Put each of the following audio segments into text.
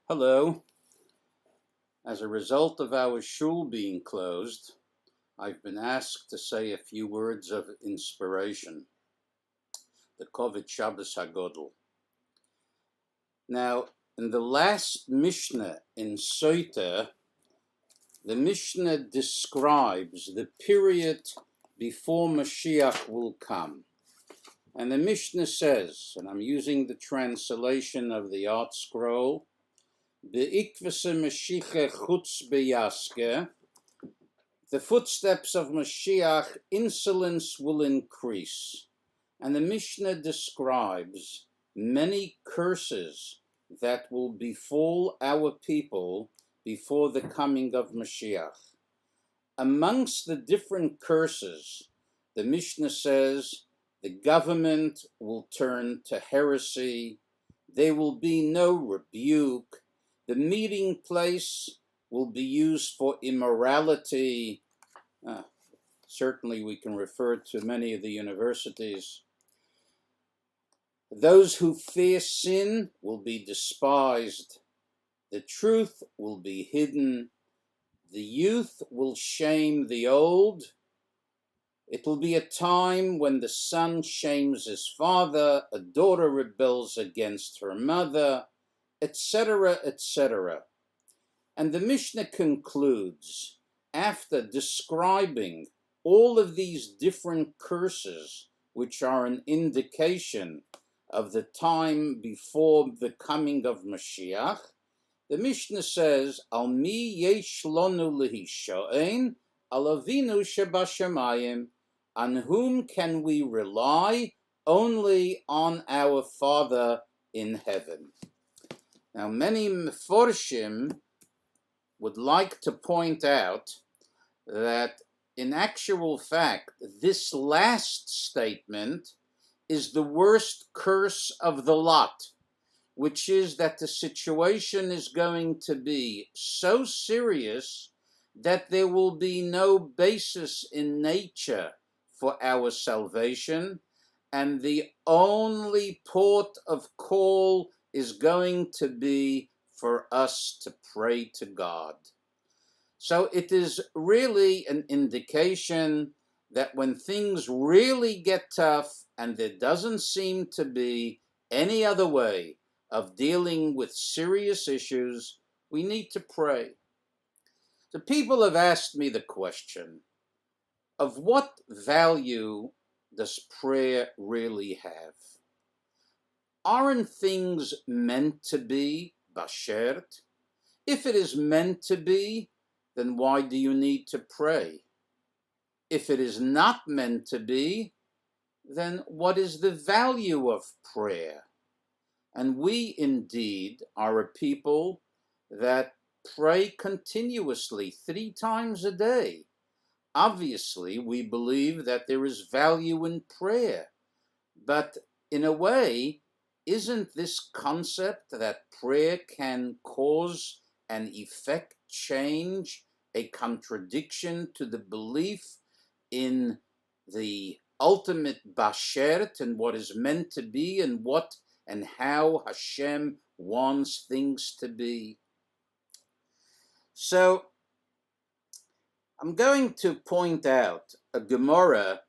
Hello. As a result of our shul being closed, I've been asked to say a few words of inspiration. The Kovet Shabbos HaGodel. Now, in the last Mishnah in Soiter, the Mishnah describes the period before Mashiach will come. And the Mishnah says, and I'm using the translation of the Art Scroll, Be'ikvese Mashiach chutz beyaske, the footsteps of Mashiach, insolence will increase. And the Mishnah describes many curses that will befall our people before the coming of Mashiach. Amongst the different curses, the Mishnah says the government will turn to heresy, there will be no rebuke, the meeting place will be used for immorality. Certainly we can refer to many of the universities. Those who fear sin will be despised. The truth will be hidden. The youth will shame the old. It will be a time when the son shames his father, a daughter rebels against her mother, etc., etc. And the Mishnah concludes, after describing all of these different curses, which are an indication of the time before the coming of Mashiach, the Mishnah says, Al mi yesh lonu lehisho'en, al avinu shebashamayim. On whom can we rely? Only on our Father in heaven. Now, many Meforshim would like to point out that in actual fact, this last statement is the worst curse of the lot, which is that the situation is going to be so serious that there will be no basis in nature for our salvation, and the only port of call is going to be for us to pray to God. So it is really an indication that when things really get tough and there doesn't seem to be any other way of dealing with serious issues, we need to pray. The people have asked me the question, of what value does prayer really have? Aren't things meant to be bashert? If it is meant to be, then why do you need to pray? If it is not meant to be, then what is the value of prayer? And we indeed are a people that pray continuously 3 times a day. Obviously, we believe that there is value in prayer, but in a way, isn't this concept that prayer can cause and effect change a contradiction to the belief in the ultimate bashert and what is meant to be and what and how Hashem wants things to be? So, I'm going to point out a Gemara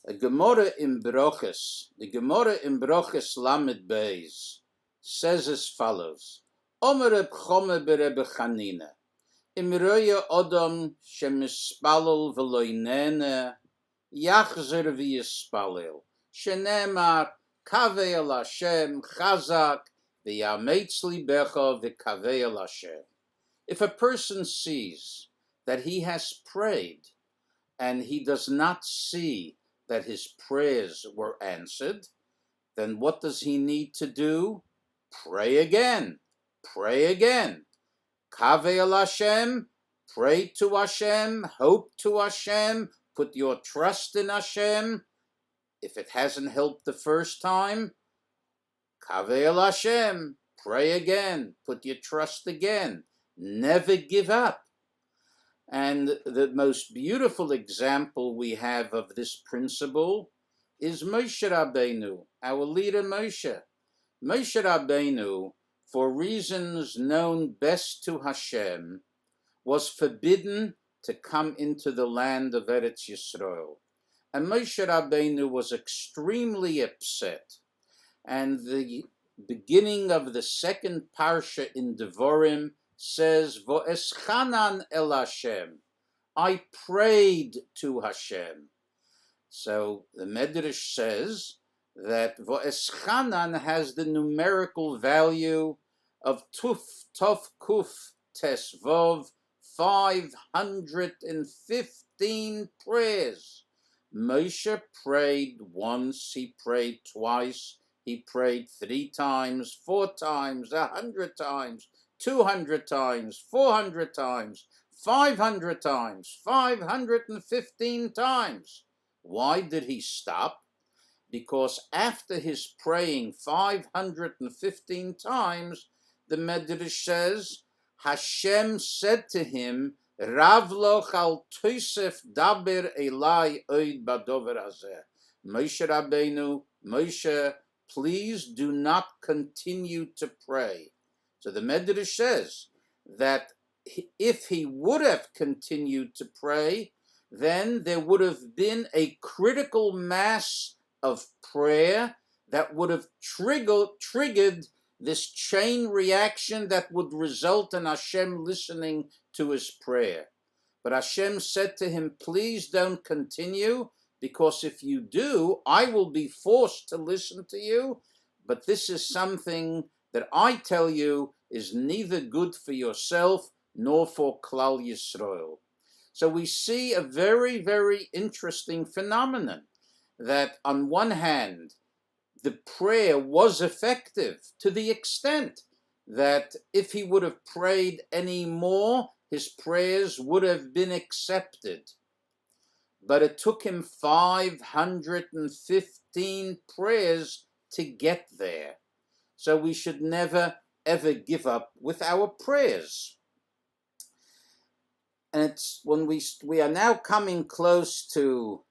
in Brochus. The Gemara in Brochus Lamed Beis says as follows: Omer Reb Chome bereb Chanina, Im roya Odom shemispalel v'lo yinene, yachzer v'yispalel, shenemar kaveh el Hashem chazak v'yametz libecha v'kaveh el Hashem. If a person sees that he has prayed and he does not see that his prayers were answered, then what does he need to do? Pray again. Pray again. Kaveh el Hashem, pray to Hashem, hope to Hashem, put your trust in Hashem. If it hasn't helped the first time, Kaveh el Hashem, pray again, put your trust again. Never give up. And the most beautiful example we have of this principle is Moshe Rabbeinu, our leader Moshe. Moshe Rabbeinu, for reasons known best to Hashem, was forbidden to come into the land of Eretz Yisrael. And Moshe Rabbeinu was extremely upset. And the beginning of the second parsha in Devarim says, Vo'eschanan el Hashem. I prayed to Hashem. So the Medrash says that Vo'eschanan has the numerical value of Tov Kuf Tes Vov, 515 prayers. Moshe prayed once, he prayed twice, he prayed 3 times, 4 times, 100 times, 200 times, 400 times, 500 times, 515 times. Why did he stop? Because after his praying 515 times, the Medrash says, Hashem said to him, Rav loch al tosef daber elai oid badover hazeh. Moshe Rabbeinu, Moshe, please do not continue to pray. So the Medrash says that if he would have continued to pray, then there would have been a critical mass of prayer that would have triggered this chain reaction that would result in Hashem listening to his prayer. But Hashem said to him, please don't continue, because if you do, I will be forced to listen to you. But this is something that I tell you is neither good for yourself nor for Klal Yisrael. So we see a very, very interesting phenomenon, that on one hand, the prayer was effective to the extent that if he would have prayed any more, his prayers would have been accepted. But it took him 515 prayers to get there. So we should never, ever give up with our prayers. And it's when we are now coming close to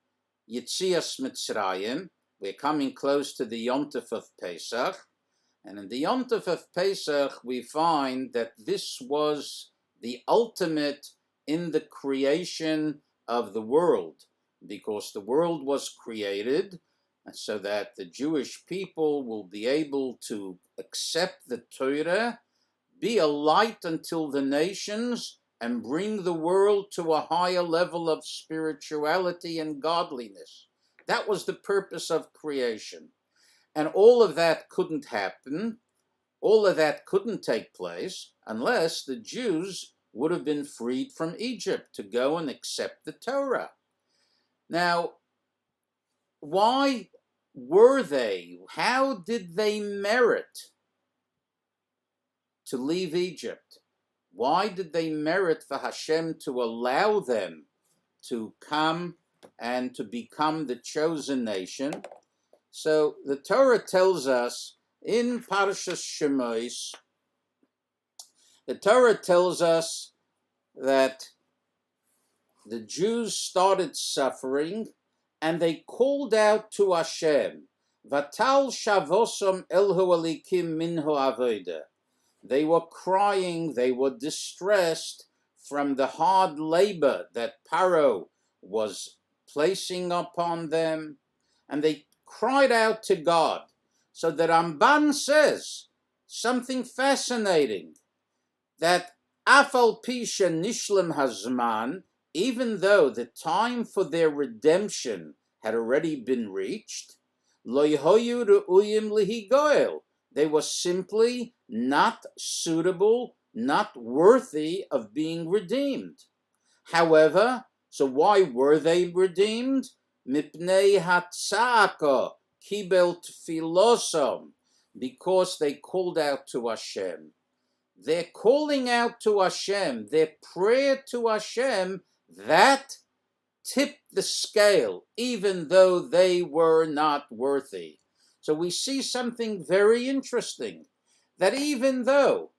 Yetzias Mitzrayim, we're coming close to the Yontif of Pesach, and in the Yontif of Pesach we find that this was the ultimate in the creation of the world, because the world was created so that the Jewish people will be able to accept the Torah, be a light until the nations, and bring the world to a higher level of spirituality and godliness. That was the purpose of creation. And all of that couldn't happen, all of that couldn't take place, unless the Jews would have been freed from Egypt to go and accept the Torah. Now, why were they? How did they merit to leave Egypt? Why did they merit for Hashem to allow them to come and to become the chosen nation? So the Torah tells us in Parshas Shemos, the Torah tells us that the Jews started suffering and they called out to Hashem, Vatal shavosom elhu alikim minhu avodah. They were crying, they were distressed from the hard labor that Paro was placing upon them, and they cried out to God. So the Ramban says something fascinating, that Afal Pisha Nishlam Hazman, even though the time for their redemption had already been reached, Lo Yehoyu Re'uyim Lihigoel, they were simply not suitable, not worthy of being redeemed. However, so why were they redeemed? Mipnei hatzaka kibel tfilosom, because they called out to Hashem. Their calling out to Hashem, their prayer to Hashem, that tipped the scale, even though they were not worthy. So we see something very interesting, that even though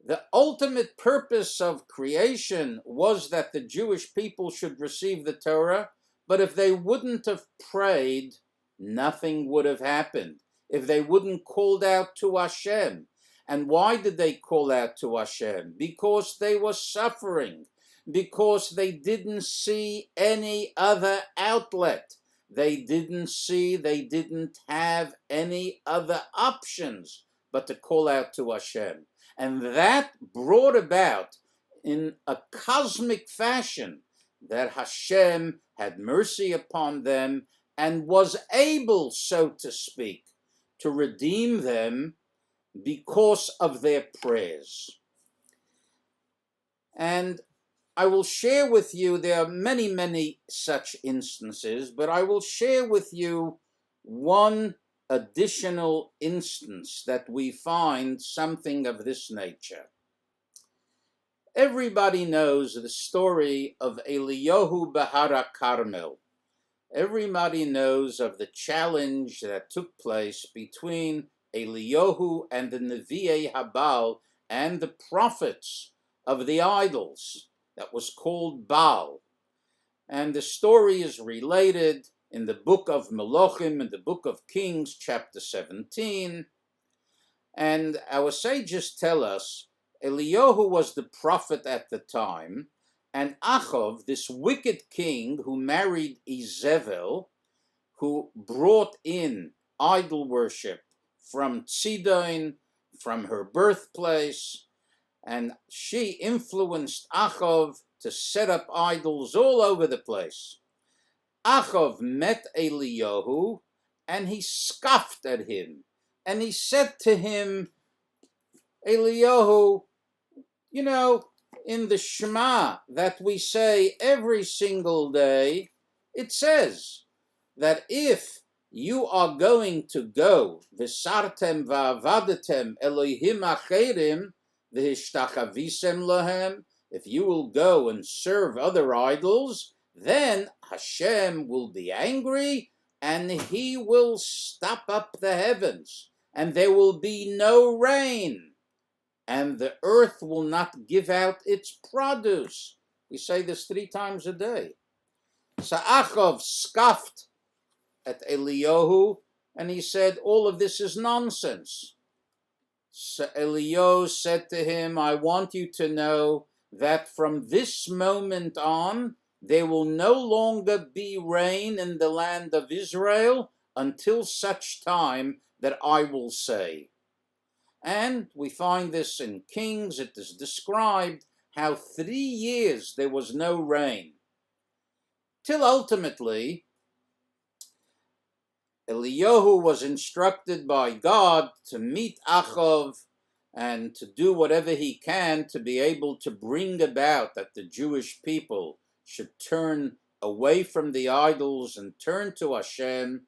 the ultimate purpose of creation was that the Jewish people should receive the Torah, but if they wouldn't have prayed, nothing would have happened. If they wouldn't called out to Hashem, And why did they call out to Hashem? Because they were suffering, because they didn't see any other outlet. They didn't have any other options but to call out to Hashem. And that brought about, in a cosmic fashion, that Hashem had mercy upon them and was able, so to speak, to redeem them because of their prayers. And I will share with you, there are many, many such instances, but I will share with you one additional instance that we find something of this nature. Everybody knows the story of Eliyahu Bahara Carmel. Everybody knows of the challenge that took place between Eliyahu and the Nevi'ei Habal and the prophets of the idols that was called Baal. And the story is related in the book of Melochim, in the book of Kings, chapter 17. And our sages tell us Eliyahu was the prophet at the time, and Achav, this wicked king who married Izebel, who brought in idol worship from Tzidon, from her birthplace, and she influenced Achav to set up idols all over the place. Achav met Eliyahu, and he scoffed at him, and he said to him, Eliyahu, you know, in the Shema that we say every single day, it says that if you are going to go, v'sartem va'avadetem Elohim acherim v'hishtachavissem lahem, if you will go and serve other idols, then Hashem will be angry and he will stop up the heavens and there will be no rain and the earth will not give out its produce. We say this 3 times a day. So Achav scoffed at Eliyahu and he said, all of this is nonsense. So Eliyahu said to him, I want you to know that from this moment on, there will no longer be rain in the land of Israel until such time that I will say. And we find this in Kings. It is described how 3 years there was no rain. Till ultimately, Eliyahu was instructed by God to meet Achav and to do whatever he can to be able to bring about that the Jewish people should turn away from the idols and turn to Hashem.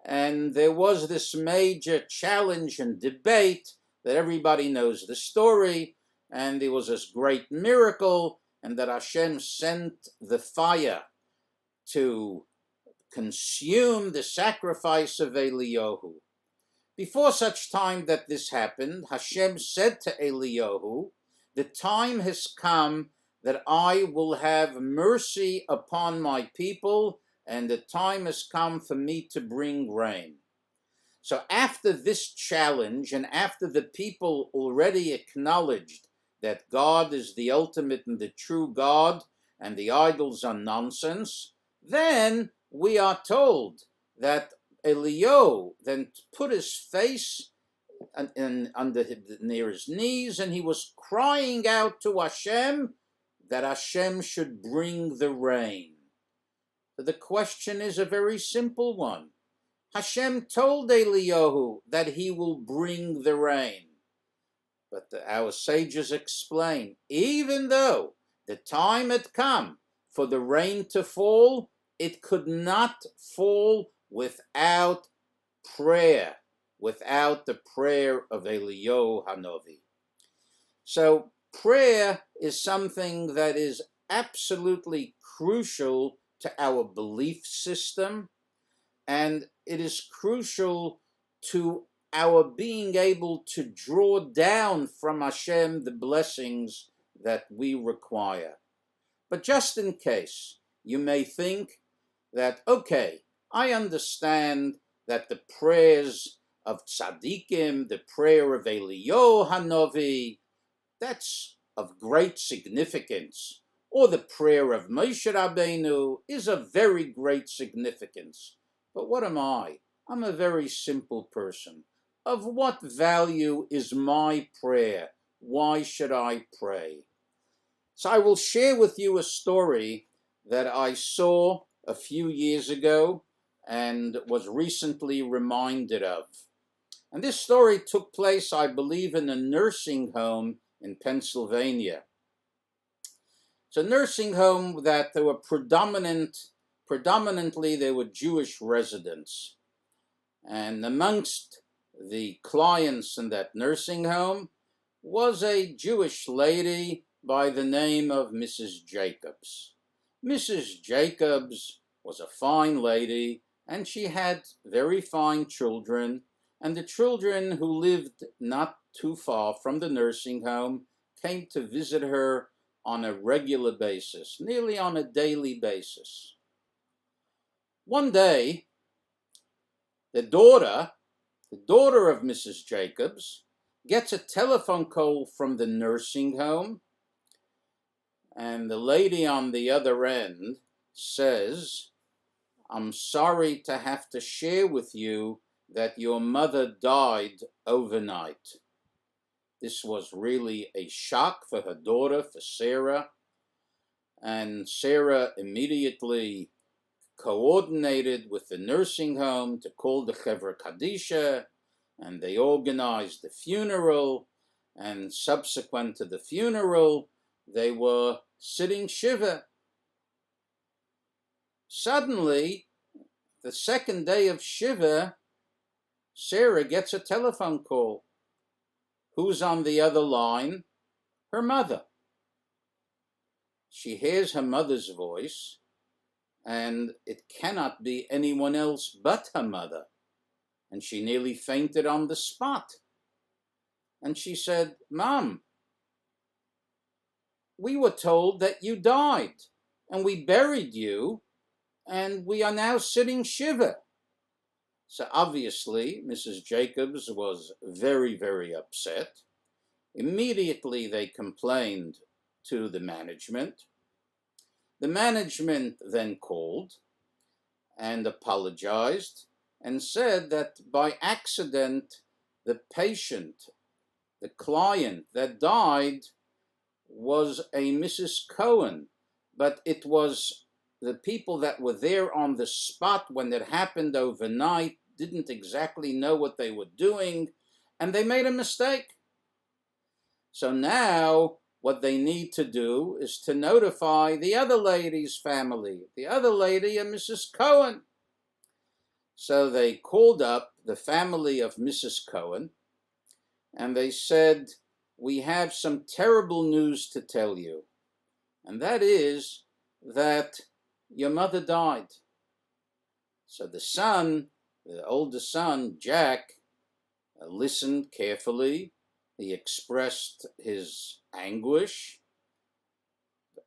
And there was this major challenge and debate that everybody knows the story, and there was this great miracle, and that Hashem sent the fire to consume the sacrifice of Eliyahu. Before such time that this happened, Hashem said to Eliyahu, the time has come that I will have mercy upon my people, and the time has come for me to bring rain. So after this challenge, and after the people already acknowledged that God is the ultimate and the true God, and the idols are nonsense, then we are told that Eliyahu then put his face near his knees, and he was crying out to Hashem that Hashem should bring the rain. So the question is a very simple one. Hashem told Eliyahu that he will bring the rain. But our sages explain, even though the time had come for the rain to fall, it could not fall without prayer, without the prayer of Eliyahu Hanavi. So prayer is something that is absolutely crucial to our belief system, and it is crucial to our being able to draw down from Hashem the blessings that we require. But just in case, you may think that, okay, I understand that the prayers of tzaddikim, the prayer of Eliyahu Hanavi, that's of great significance. Or the prayer of Moshe Rabbeinu is of very great significance. But what am I? I'm a very simple person. Of what value is my prayer? Why should I pray? So I will share with you a story that I saw a few years ago and was recently reminded of. And this story took place, I believe, in a nursing home in Pennsylvania. It's a nursing home that there were predominantly there were Jewish residents. And amongst the clients in that nursing home was a Jewish lady by the name of Mrs. Jacobs. Mrs. Jacobs was a fine lady, and she had very fine children, and the children who lived not too far from the nursing home came to visit her on a regular basis, nearly on a daily basis. One day, the daughter of Mrs. Jacobs, gets a telephone call from the nursing home, and the lady on the other end says, "I'm sorry to have to share with you that your mother died overnight." This was really a shock for her daughter, for Sarah, and Sarah immediately coordinated with the nursing home to call the Chevra Kadisha, and they organized the funeral, and subsequent to the funeral, they were sitting Shiva. Suddenly, the second day of Shiva, Sarah gets a telephone call. Who's on the other line? Her mother. She hears her mother's voice, and it cannot be anyone else but her mother. And she nearly fainted on the spot. And she said, "Mom, we were told that you died, and we buried you, and we are now sitting Shiva." So obviously, Mrs. Jacobs was very, very upset. Immediately, they complained to the management. The management then called and apologized and said that by accident, the patient, the client that died was a Mrs. Cohen, but it was the people that were there on the spot when it happened overnight didn't exactly know what they were doing, and they made a mistake. So now what they need to do is to notify the other lady's family, the other lady, and Mrs. Cohen. So they called up the family of Mrs. Cohen, and they said, "We have some terrible news to tell you, and that is that your mother died." So the son, the older son, Jack, listened carefully. He expressed his anguish,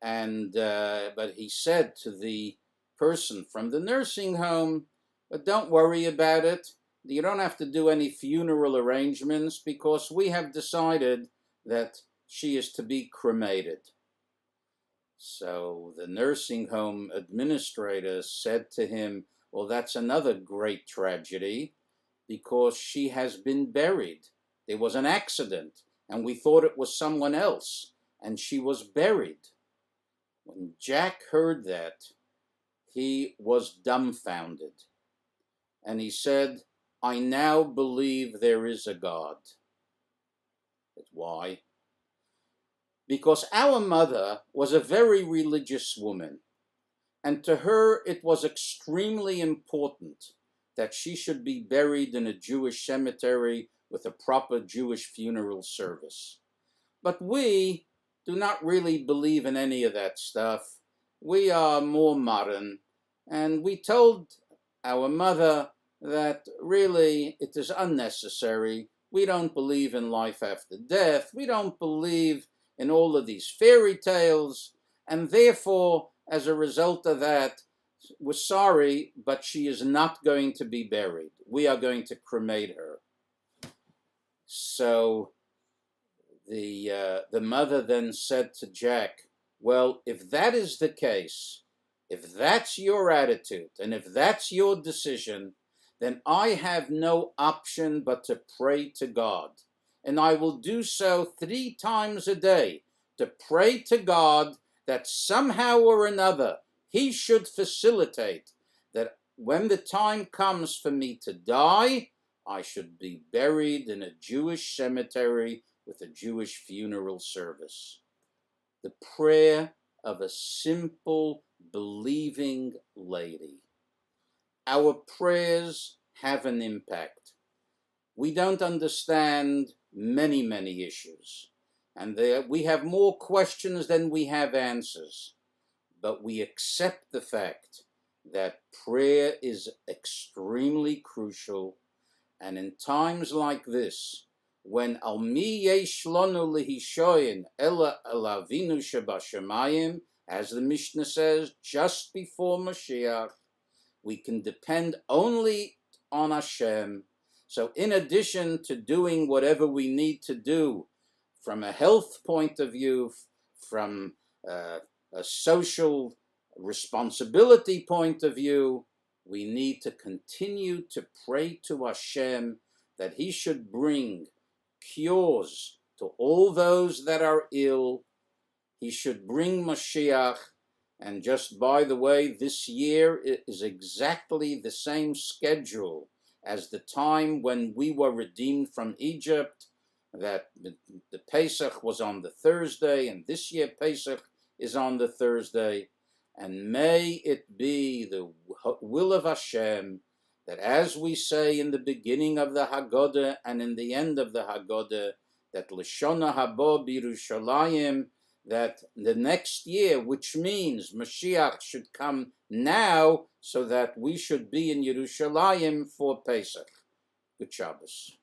and but he said to the person from the nursing home, "But don't worry about it. You don't have to do any funeral arrangements because we have decided that she is to be cremated." So the nursing home administrator said to him, "Well, that's another great tragedy because she has been buried. There was an accident, and we thought it was someone else, and she was buried." When Jack heard that, he was dumbfounded, and he said, "I now believe there is a God." But why? Because our mother was a very religious woman, and to her it was extremely important that she should be buried in a Jewish cemetery with a proper Jewish funeral service. But we do not really believe in any of that stuff. We are more modern, and we told our mother that really it is unnecessary. We don't believe in life after death. We don't believe in all of these fairy tales, and therefore, as a result of that, we're sorry, but she is not going to be buried. We are going to cremate her. So the mother then said to Jack, well, if that is the case, if that's your attitude, and if that's your decision, then I have no option but to pray to God. And I will do so 3 times a day, to pray to God that somehow or another he should facilitate that when the time comes for me to die, I should be buried in a Jewish cemetery with a Jewish funeral service. The prayer of a simple, believing lady. Our prayers have an impact. We don't understand many, many issues, and we have more questions than we have answers, but we accept the fact that prayer is extremely crucial, and in times like this, when al mi yesh lanu lehishoyin ela Avinu shebashamayim, as the Mishnah says, just before Mashiach, we can depend only on Hashem. So in addition to doing whatever we need to do from a health point of view, from a social responsibility point of view, we need to continue to pray to Hashem that he should bring cures to all those that are ill. He should bring Mashiach. And just by the way, this year is exactly the same schedule as the time when we were redeemed from Egypt, that the Pesach was on the Thursday, and this year Pesach is on the Thursday. And may it be the will of Hashem that, as we say in the beginning of the Haggadah and in the end of the Haggadah, that Lashona Habo B'Yerushalayim, that the next year, which means Mashiach should come now, so that we should be in Yerushalayim for Pesach. Good Shabbos.